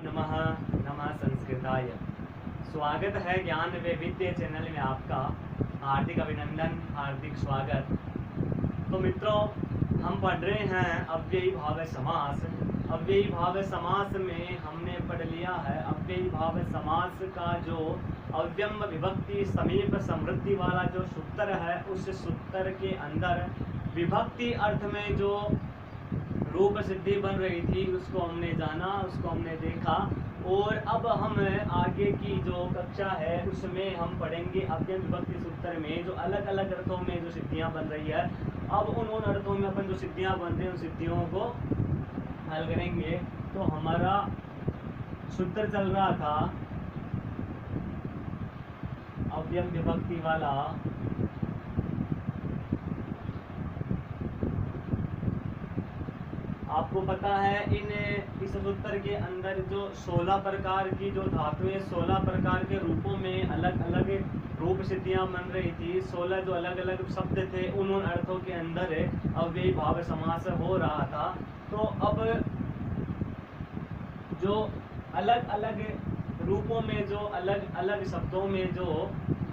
नमः नमः संस्कृताय। स्वागत है ज्ञान वैविध्य चैनल में आपका हार्दिक अभिनंदन, हार्दिक स्वागत। तो मित्रों, हम पढ़ रहे हैं अव्ययी भाव समास। अव्ययी भाव समास में हमने पढ़ लिया है अव्ययी भाव समास का जो अव्यम विभक्ति समीप समृद्धि वाला जो सूत्र है, उस सूत्र के अंदर विभक्ति अर्थ में जो रूप सिद्धि बन रही थी उसको हमने जाना, उसको हमने देखा। और अब हम आगे की जो कक्षा है उसमें हम पढ़ेंगे अव्यय विभक्ति सूत्र में जो अलग अलग अर्थों में जो सिद्धियां बन रही है। अब उन अर्थों में अपन जो सिद्धियां बन रही हैं उन सिद्धियों को हल करेंगे। तो हमारा सूत्र चल रहा था अव्यय विभक्ति वाला। आपको पता है इस सूत्र के अंदर जो 16 प्रकार की जो धातुएं 16 प्रकार के रूपों में अलग अलग रूप सिद्धियां बन रही थी। 16 जो अलग अलग शब्द थे उन अर्थों के अंदर अव्ययी भाव समास हो रहा था। तो अब जो अलग अलग रूपों में जो अलग अलग शब्दों में जो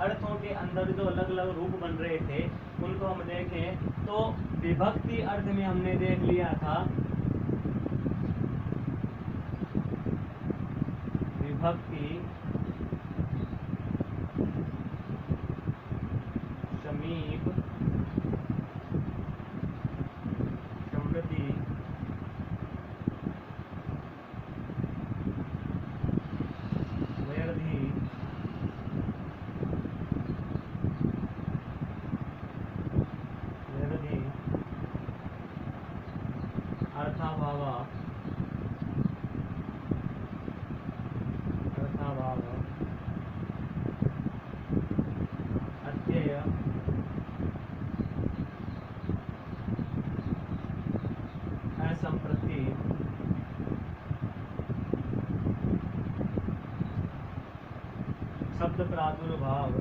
अर्थों के अंदर जो अलग अलग रूप बन रहे थे उनको हम देखें तो विभक्ति अर्थ में हमने देख लिया था विभक्ति समीप समृद्धि वैरधि अर्थाभाव अत्यय असंप्रति शब्द प्रादुर्भाव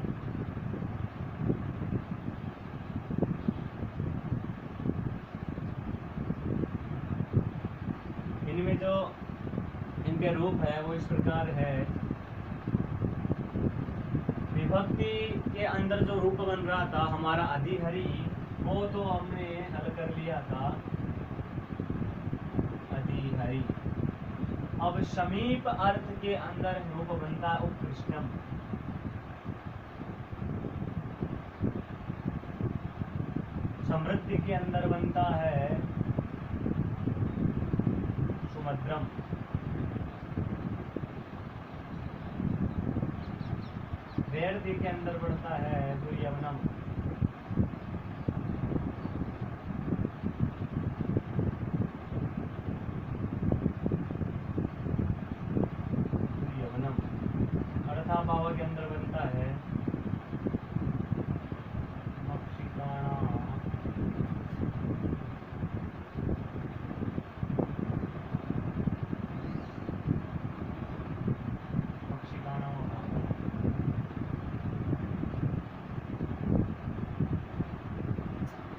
इनमें जो इनके रूप है वो इस प्रकार है। विभक्ति के अंदर जो रूप बन रहा था हमारा अधिहरि, वो तो हमने हल कर लिया था अधिहरि। अब समीप अर्थ के अंदर रूप बनता है उत्कृष्टम। समृद्धि के अंदर बनता है सुमद्रम। वैरधि के अंदर बढ़ता है दुर्यवनम। अर्थाभाव के अंदर बनता है मक्षिकाणा।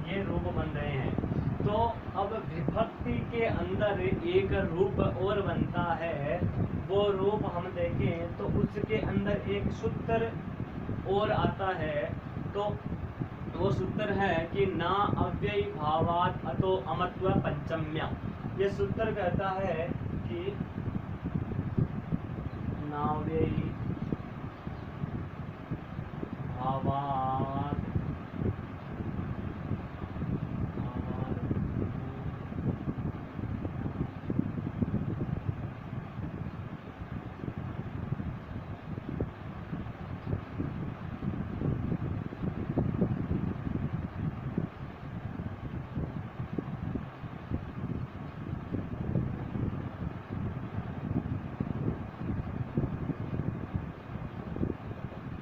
ये रूप बन रहे हैं। तो अब विभक्ति के अंदर एक रूप और बनता है। वो रूप हम देखें तो उसके अंदर एक सूत्र और आता है। तो वो सूत्र है कि ना अव्ययी भावात् अतो अमत्व पंचम्या। ये सूत्र कहता है कि नाव्ययी भावात्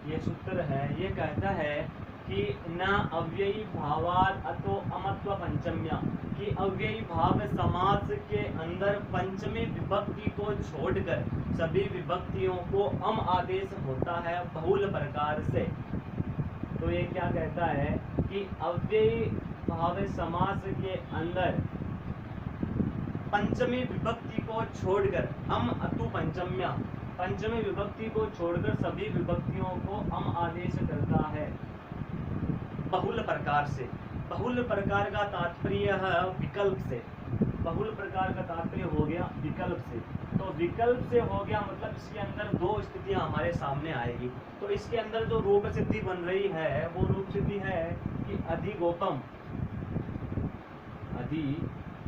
ये सूत्र है। ये कहता है कि न अव्ययी भावात् अतो अमत्व पंचम्या, कि अव्ययी भाव समास के अंदर पंचमी विभक्ति को छोड़कर सभी विभक्तियों को अम आदेश होता है बहुल प्रकार से। तो ये क्या कहता है कि अव्ययी भाव समास के अंदर पंचमी विभक्ति को छोड़कर अम अतु पंचम्या, पंचमी विभक्ति को छोड़कर सभी विभक्तियों को अम आदेश करता है बहुल प्रकार से। बहुल प्रकार का तात्पर्य है विकल्प से, बहुल प्रकार का तात्पर्य हो गया विकल्प से। तो विकल्प से हो गया मतलब इसके अंदर दो स्थितियां हमारे सामने आएगी। तो इसके अंदर जो रूप सिद्धि बन रही है वो रूप सिद्धि है कि अधिगोपम, अधिगोपम,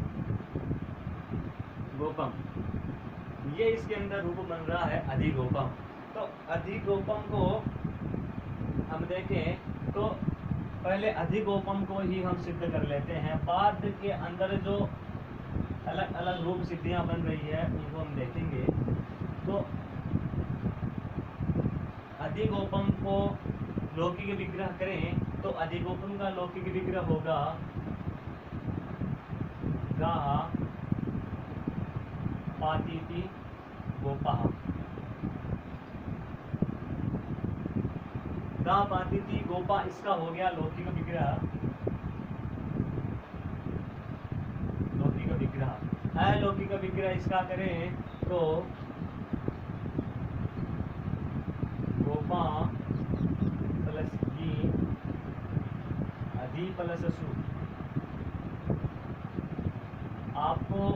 ये इसके अंदर रूप बन रहा है अधिगोपम। तो अधिगोपम को हम देखें तो पहले अधिगोपम को ही हम सिद्ध कर लेते हैं, बाद के अंदर जो अलग अलग रूप सिद्धियां बन रही है उनको हम देखेंगे। तो अधिगोपम को लौकिक विग्रह करें तो अधिगोपम का लौकिक विग्रह होगा गा पातीति गोपः, गा पातीति गोपा इसका हो गया लौकिक विग्रह। लौकिक विग्रह अलौकिक विग्रह इसका करें तो गोपा प्लस गी अधि प्लस सु। आपको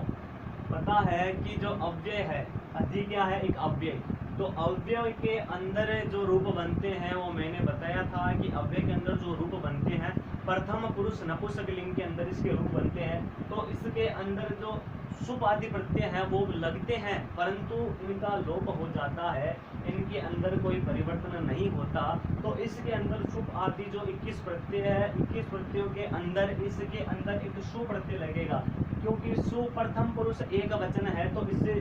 पता है कि जो अव्यय है, अधि क्या है, एक अव्यय। तो अव्यय के अंदर जो रूप बनते हैं वो मैंने बताया था कि अव्यय के अंदर जो रूप बनते हैं प्रथम पुरुष नपुंसकलिंग के अंदर इसके रूप बनते हैं। तो इसके अंदर जो सुप आदि प्रत्यय हैं वो लगते हैं परंतु इनका लोप हो जाता है, इनके अंदर कोई परिवर्तन नहीं होता। तो इसके अंदर सुप आदि जो 21 प्रत्यय है, 21 प्रत्ययों के अंदर इसके अंदर एक सु प्रत्यय लगेगा, क्योंकि सु प्रथम पुरुष एक वचन है। तो इससे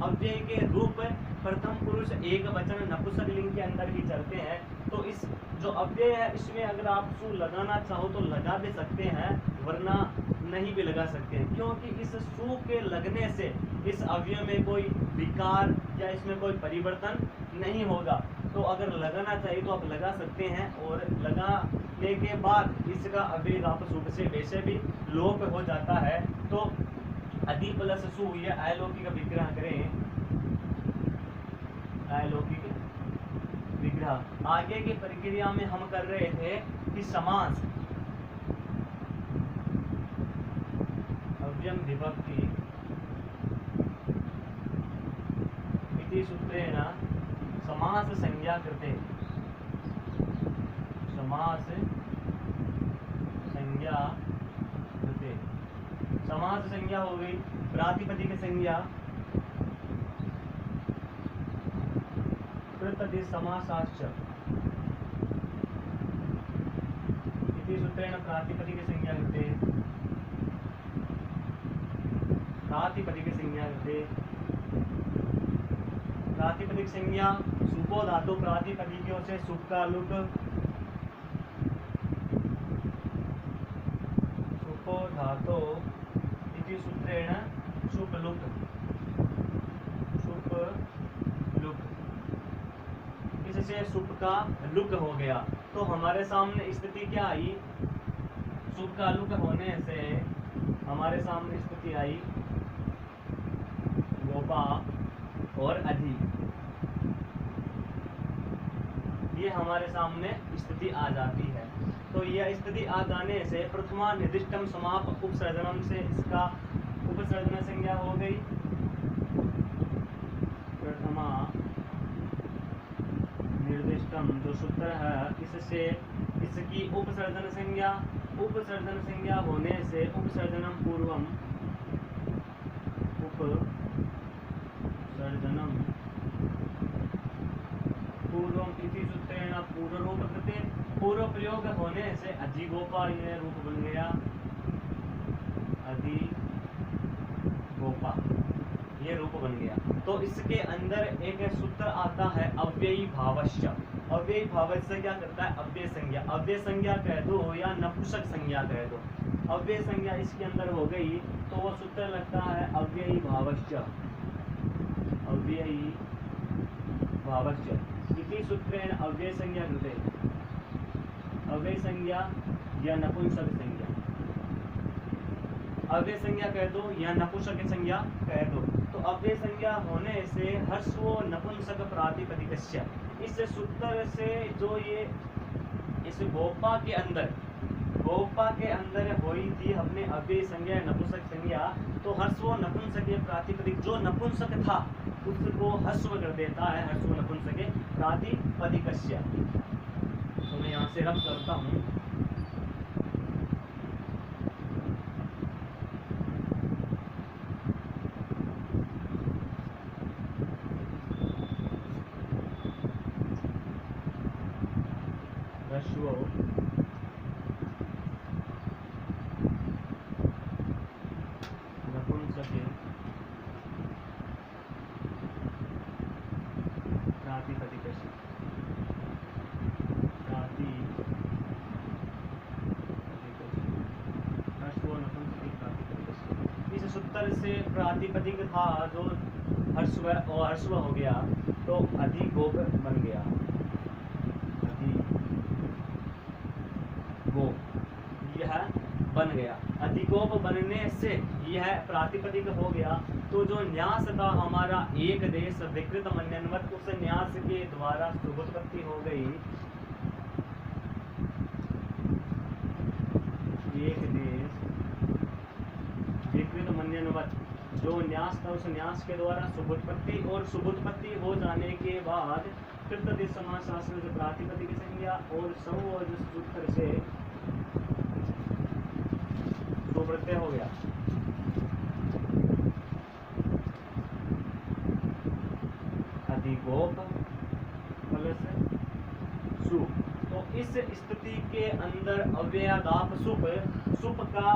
अव्यय के रूप प्रथम पुरुष एक वचन नपुंसकलिंग के अंदर ही चलते हैं। तो इस जो अव्यय है इसमें अगर आप सु लगाना चाहो तो लगा भी सकते हैं, वरना नहीं भी लगा सकते हैं, क्योंकि इस सु के लगने से इस अव्यय में कोई विकार या इसमें कोई परिवर्तन नहीं होगा। तो अगर लगाना चाहिए तो आप लगा सकते हैं, और लगाने के बाद इसका अव्यय आप सुख से वैसे भी लोप हो जाता है। तो अधि प्लस सु या अलौकिक विग्रह करें, अलौकिक विग्रह। आगे की प्रक्रिया में हम कर रहे थे कि समास अव्ययम विभक्ति इति सूत्रेण समास संज्ञा कृते, समास संज्ञा कृते। समास संज्ञा हो गई, प्रातिपदिक संज्ञा कृतति समासाश्च इति सूत्रेण प्रातिपदिक संज्ञा कृते, प्रातिपदिक संज्ञा कृते। प्रातिपदिक संज्ञा सुपो धातु प्रातिपदिकों से सुप का लुक, सुपो धातु इति सूत्रेण सुप लुक, सुप लुक, इससे सुप का लुक हो गया। तो हमारे सामने स्थिति क्या आई, सुप का लुक होने से हमारे सामने स्थिति आई गोपा और अधि, ये हमारे सामने स्थिति आ जाती है। तो यह स्थिति आ जाने से प्रथमा निर्दिष्टम समाप उपसर्जनम से इसका उपसर्जन संज्ञा हो गई। प्रथमा निर्दिष्टम जो सूत्र है इससे इसकी उपसर्जन संज्ञा, उपसर्जन संज्ञा होने से उपसर्जनम पूर्वम, उपसर्जनम पूर्वम इति सूत्रेण पूर्व रूप कृते। पूर्व प्रयोग होने से अधिगोपा यह रूप बन गया, अधिगोपा ये रूप बन गया। तो इसके अंदर एक सूत्र आता है अव्ययी भावश्च। अव्ययी भावश्च क्या करता है, अव्यय संज्ञा, अव्यय संज्ञा कह दो या नपुंसक संज्ञा कह दो, अव्यय संज्ञा इसके अंदर हो गई तो वो सूत्र लगता है अव्ययी भावश्च, अव्ययी भावश्च इति सूत्रेण अव्यय संज्ञा कृते। अव्यय संज्ञा या नपुंसक संज्ञा, अव्यय संज्ञा कह दो या नपुंसक संज्ञा कह दो। तो अव्यय संज्ञा होने से ह्रस्व नपुंसक प्रातिपदिकस्य, इस सूत्र से जो ये इस गोपा के अंदर हुई थी हमने अव्यय संज्ञा नपुंसक संज्ञा, तो ह्रस्व नपुंसक प्रातिपदिक जो नपुंसक था उसको ह्रस्व कर देता है, ह्रस्व नपुंसक प्रातिपदिकस्य। तो मैं यहाँ से रब करता हूँ। इस सूत्र से प्रातिपदिक था जो ह्रस्व हो गया तो अधिगोप बन गया, यह बन गया। अधिगोप बनने से यह प्रातिपदिक हो गया। तो जो न्यास था हमारा एक देश विकृत मन्यन्वत, उस न्यास के द्वारा शुभोत्पत्ति हो गई। एक देश विकृत मन्यन्वत, जो न्यास था उस न्यास के द्वारा शुभोत्पत्ति, और शुभोत्पत्ति हो जाने के बाद कृत समास शास्त्र से प्रातिपदिक संज्ञा और सूत्र से प्रत्यय हो गया। अधिगोप प्लस सु। तो इस स्थिति के अंदर अव्ययादाप सुप का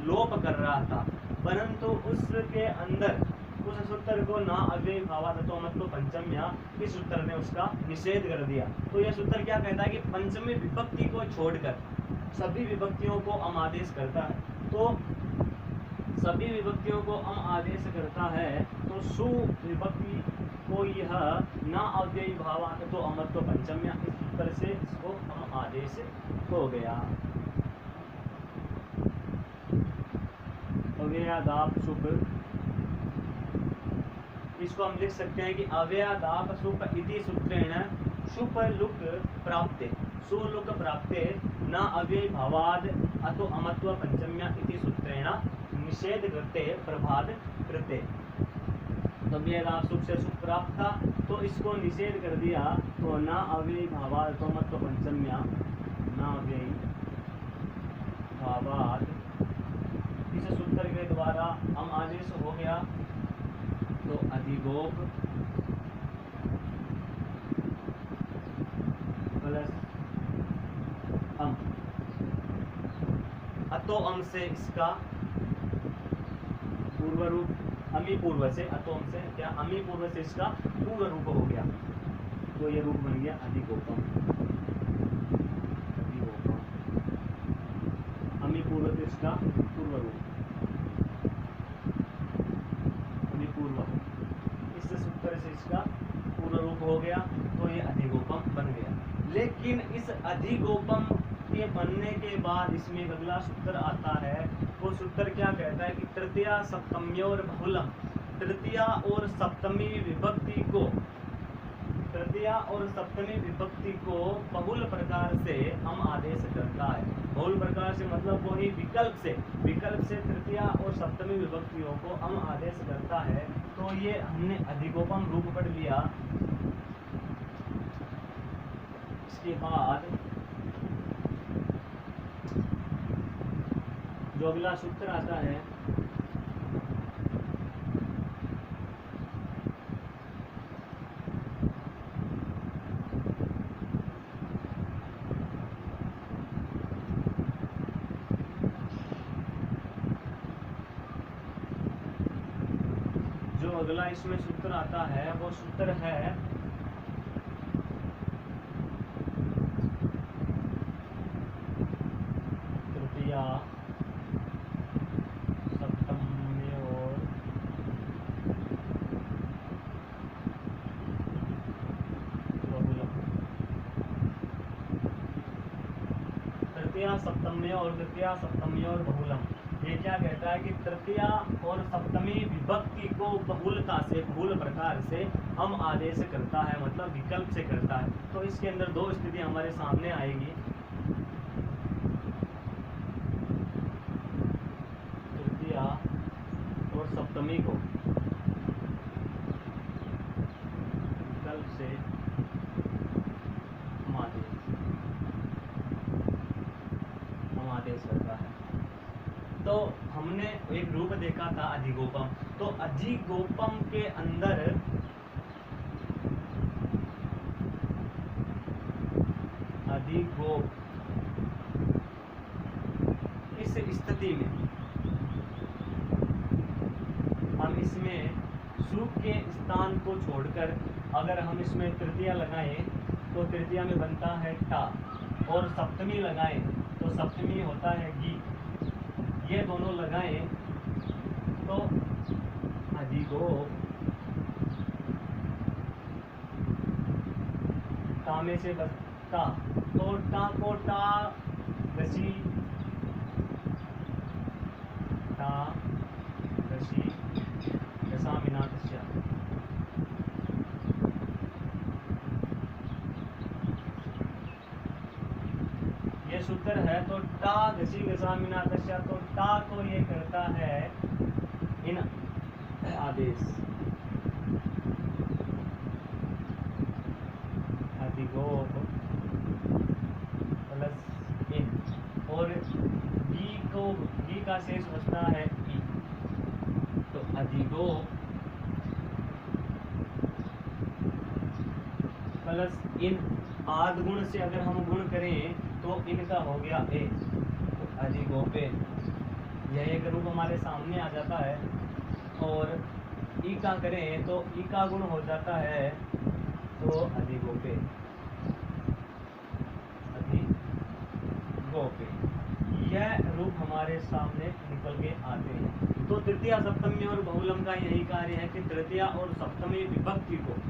लोप कर रहा था, परंतु उसके अंदर उस सूत्र को ना अव्यय भावादतो मतलब पंचम्या, इस सूत्र ने उसका निषेध कर दिया। तो यह सूत्र क्या कहता है कि पंचमी विभक्ति को छोड़कर सभी विभक्तियों को अम आदेश करता है। तो सभी विभक्तियों को अम आदेश करता है, तो सु विभक्ति को यह न अव्ययी भावांत तो अमत्व पंचम्या, इस सूत्र से इसको अम आदेश हो गया। अव्ययादाप सुप, इसको हम लिख सकते हैं कि अव्ययादाप सुप इति सूत्रेण सुप लुक प्राप्ते, सुलुक प्राप्ते न अव्यय भावाद अतो अमत्व पंचम्या इति सूत्रेण निषेध कृते प्रभाद कृते। तो अव्ययादाप सुप से सुप प्राप्त था तो इसको निषेध कर दिया, तो न अव्यय भावाद अतो अमत्व पंचम्या, न अव्यय भावाद, इस सूत्र के द्वारा हम आदेश हो गया। तो अधिगोप प्लस अम, अतो अम से इसका पूर्व रूप, अमी पूर्व से, अतो अम से क्या अमी पूर्व से इसका पूर्व रूप हो गया, तो ये रूप बन गया अधिगोपम। अमी पूर्व से इसका पूर्व रूप, अमी पूर्व, इस सूत्र से इसका पूर्व रूप हो गया, तो ये अधिगोपम बन गया। लेकिन इस अधिगोपम के बनने के बाद इसमें एक अगला सूत्र आता है। वो सूत्र क्या कहता है कि तृतीया सप्तमी और बहुलम, तृतीया और सप्तमी विभक्ति को, तृतीया और सप्तमी विभक्ति को बहुल प्रकार से हम आदेश करता है। बहुल प्रकार से मतलब वही विकल्प से तृतीया और सप्तमी विभक्तियों को हम आदेश करता है। तो ये हमने अधिगोपम रूप पढ़ लिया। इसके बाद जो अगला सूत्र आता है अगला इसमें सूत्र आता है, वो सूत्र है तृतीया सप्तमी और बहुलम। तृतीया सप्तमी और द्वितीया सप्तमी और बहुलम, ये क्या कहता है कि तृतीया और सप्तमी विभक्ति को बहुलता से, बहुल प्रकार से हम आदेश करता है, मतलब विकल्प से करता है। तो इसके अंदर दो स्थिति हमारे सामने आएगी। तृतीया और सप्तमी को विकल्प से हम आदेश करता है। तो हमने एक रूप देखा था अधिगोपम। तो अधिगोपम के अंदर अधिगोप इस स्थिति में हम इसमें सुख के स्थान को छोड़कर अगर हम इसमें तृतीया लगाएं तो तृतीया में बनता है टा, और सप्तमी लगाएं तो सप्तमी होता है गी। ये दोनों लगाएं तो अधिगोप टा में से बचता, तो टा को टा गसी, टा गसी गसामिनातस्या, ये सूत्र है। तो टा घसी गसामिनातस्या, तो टा को ये करता है इन आदेश, अधिगोप प्लस इन, और गी का शेष बचता है ई। तो अधिगोप प्लस इन, आद गुण से अगर हम गुण करें तो इनका हो गया ए, तो अधिगोपे। यह एक रूप हमारे सामने आ जाता है। और ई का करें तो ई का गुण हो जाता है तो अधिगोपे, अधिगोपे। यह रूप हमारे सामने निकल के आते हैं। तो तृतीया सप्तमी और बहुलम का यही कार्य है कि तृतीया और सप्तमी विभक्ति को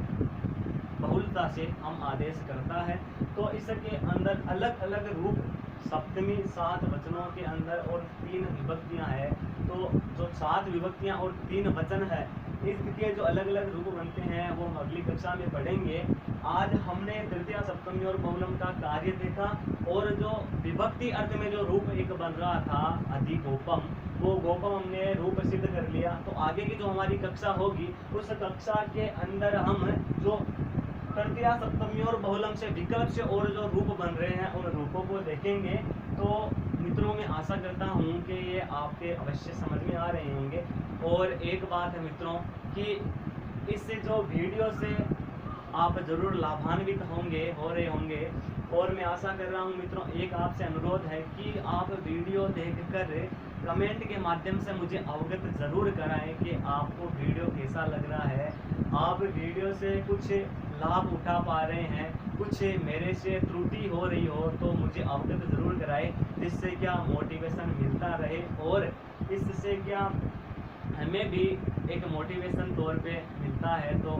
बहुलता से हम आदेश करता है। तो इसके अंदर अलग अलग रूप, सप्तमी 7 वचनों के अंदर और 3 विभक्तियां हैं। तो जो 7 विभक्तियां और 3 वचन है, इसके जो अलग अलग रूप बनते हैं वो हम अगली कक्षा में पढ़ेंगे। आज हमने तृतीया सप्तमी और बहुलम का कार्य देखा, और जो विभक्ति अर्थ में जो रूप एक बन रहा था अधिगोपम, वो गोपम हमने रूप सिद्ध कर लिया। तो आगे की जो हमारी कक्षा होगी उस कक्षा के अंदर हम जो तृतीया सप्तमी और बहुलम से विकल्प से और जो रूप बन रहे हैं उन रूपों को देखेंगे। तो मित्रों, मैं आशा करता हूँ कि ये आपके अवश्य समझ में आ रहे होंगे। और एक बात है मित्रों कि इससे जो वीडियो से आप जरूर लाभान्वित हो रहे होंगे। और मैं आशा कर रहा हूँ मित्रों, एक आपसे अनुरोध है कि आप वीडियो देखकर कमेंट के माध्यम से मुझे अवगत ज़रूर कराएं कि आपको वीडियो कैसा लग रहा है, आप वीडियो से कुछ लाभ उठा पा रहे हैं, कुछ मेरे से त्रुटि हो रही हो तो मुझे अवगत ज़रूर कराएं, जिससे क्या मोटिवेशन मिलता रहे और इससे क्या हमें भी एक मोटिवेशन तौर पे मिलता है। तो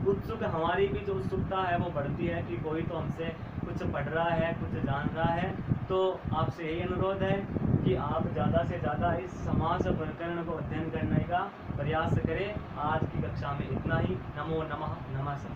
उत्सुक, हमारी भी जो उत्सुकता है वो बढ़ती है कि कोई तो हमसे कुछ पढ़ रहा है, कुछ जान रहा है। तो आपसे यही अनुरोध है कि आप ज़्यादा से ज़्यादा इस समास प्रकरण को अध्ययन करने का प्रयास करें। आज की कक्षा में इतना ही। नमो नमः। नमः।